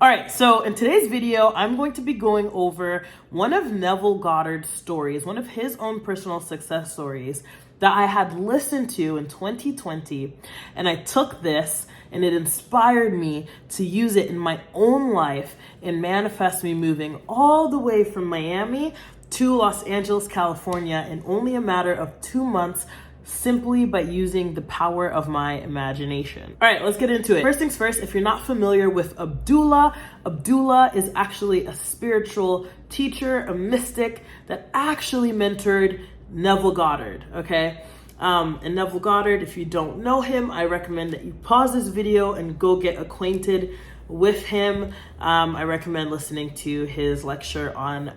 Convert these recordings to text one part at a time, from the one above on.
All right, so in today's video, I'm going to be going over one of Neville Goddard's stories, one of his own personal success stories that I had listened to in 2020. And I took this and it inspired me to use it in my own life and manifest me moving all the way from Miami to Los Angeles, California in only a matter of 2 months, simply by using the power of my imagination. All right, let's get into it. First things first, if you're not familiar with Abdullah, Abdullah is actually a spiritual teacher, a mystic that actually mentored Neville Goddard, okay? And Neville Goddard, if you don't know him, I recommend that you pause this video and go get acquainted with him. I recommend listening to his lecture on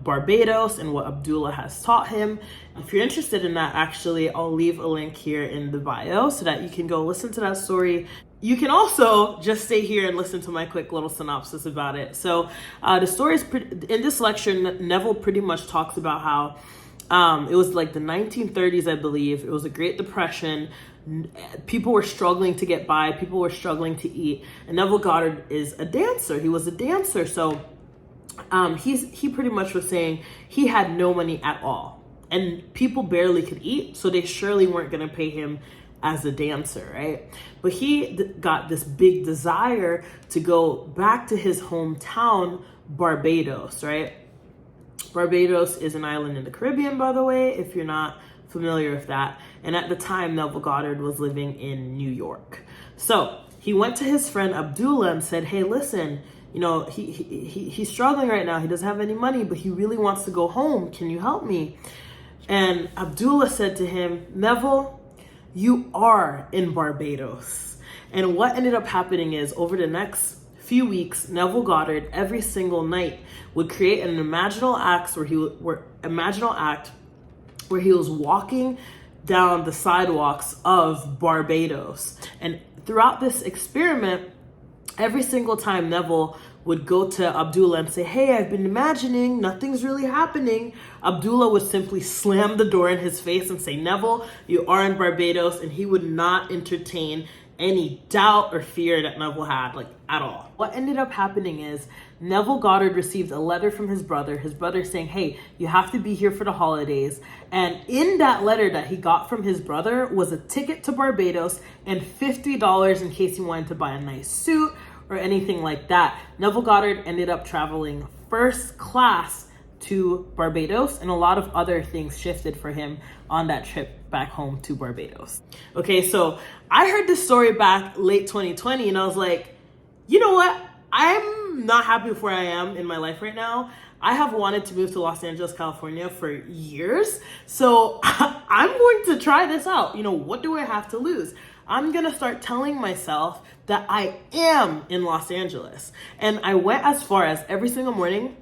Barbados and what Abdullah has taught him. If you're interested in that, actually, I'll leave a link here in the bio so that you can go listen to that story. You can also just stay here and listen to my quick little synopsis about it. So the story is in this lecture, Neville pretty much talks about how it was like the 1930s, I believe. It was a Great Depression. People were struggling to get by. People were struggling to eat. And Neville Goddard is a dancer. He was a dancer. So he pretty much was saying he had no money at all and people barely could eat, so they surely weren't going to pay him as a dancer, right? But he got this big desire to go back to his hometown, Barbados, right? Barbados is an island in the Caribbean, by the way, if you're not familiar with that. And at the time, Neville Goddard was living in New York. So he went to his friend Abdullah and said, hey, listen, he's struggling right now. He doesn't have any money, but he really wants to go home. Can you help me? And Abdullah said to him, Neville, you are in Barbados. And what ended up happening is over the next few weeks, Neville Goddard every single night would create an imaginal act where he was walking down the sidewalks of Barbados. And throughout this experiment, every single time Neville would go to Abdullah and say, hey, I've been imagining, nothing's really happening, Abdullah would simply slam the door in his face and say, Neville, you are in Barbados, and he would not entertain any doubt or fear that Neville had, like, at all. What ended up happening is Neville Goddard received a letter from his brother saying, hey, you have to be here for the holidays. And in that letter that he got from his brother was a ticket to Barbados and $50 in case he wanted to buy a nice suit or anything like that. Neville Goddard ended up traveling first class to Barbados, and a lot of other things shifted for him on that trip back home to Barbados. Okay, so I heard this story back late 2020, and I was like, you know what? I'm not happy with where I am in my life right now. I have wanted to move to Los Angeles, California for years, so I'm going to try this out. What do I have to lose? I'm going to start telling myself that I am in Los Angeles. And I went as far as every single morning,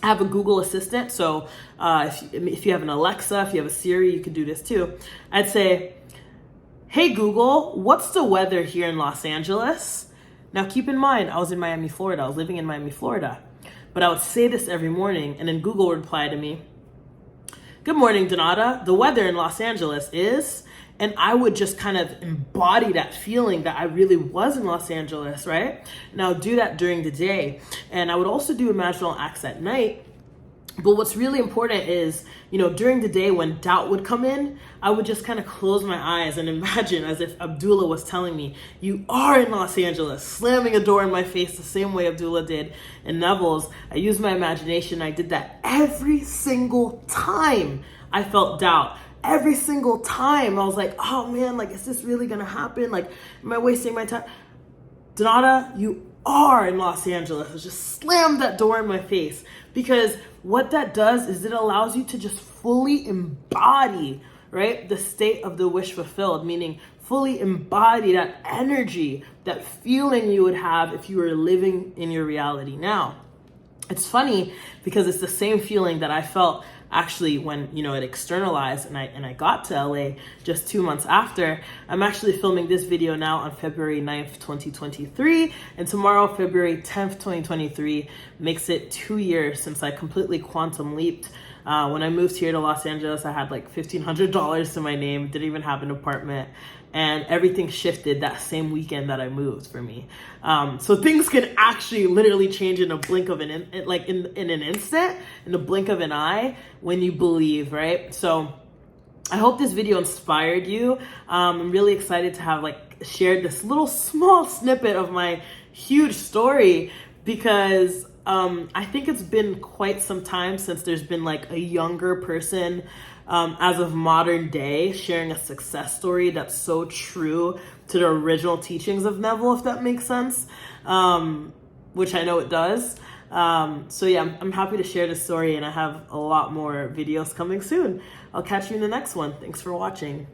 I have a Google Assistant. So if you have an Alexa, if you have a Siri, you can do this too. I'd say, hey, Google, what's the weather here in Los Angeles? Now, keep in mind, I was in Miami, Florida. I was living in Miami, Florida. But I would say this every morning, and then Google would reply to me, good morning, Donata. The weather in Los Angeles is... And I would just kind of embody that feeling that I really was in Los Angeles, right? And I would do that during the day. And I would also do imaginal acts at night. But what's really important is, during the day when doubt would come in, I would just kind of close my eyes and imagine as if Abdullah was telling me, you are in Los Angeles, slamming a door in my face the same way Abdullah did in Neville's. I used my imagination. I did that every single time I felt doubt. Every single time I was like, oh man, like, is this really gonna happen? Like, am I wasting my time? Donata, you are in Los Angeles. I just slammed that door in my face, because what that does is it allows you to just fully embody, right, the state of the wish fulfilled, meaning fully embody that energy, that feeling you would have if you were living in your reality now. It's funny because it's the same feeling that I felt actually when it externalized and I got to LA just 2 months after. I'm actually filming this video now on February 9th, 2023, and tomorrow, February 10th, 2023, makes it 2 years since I completely quantum leaped. When I moved here to Los Angeles, I had like $1,500 to my name, didn't even have an apartment, and everything shifted that same weekend that I moved for me. So things can actually literally change in a blink of in an instant, in the blink of an eye, when you believe, right? So I hope this video inspired you. I'm really excited to have shared this little small snippet of my huge story, because I think it's been quite some time since there's been a younger person as of modern day sharing a success story that's so true to the original teachings of Neville, if that makes sense, which I know it does. So yeah, I'm happy to share this story, and I have a lot more videos coming soon. I'll catch you in the next one. Thanks for watching.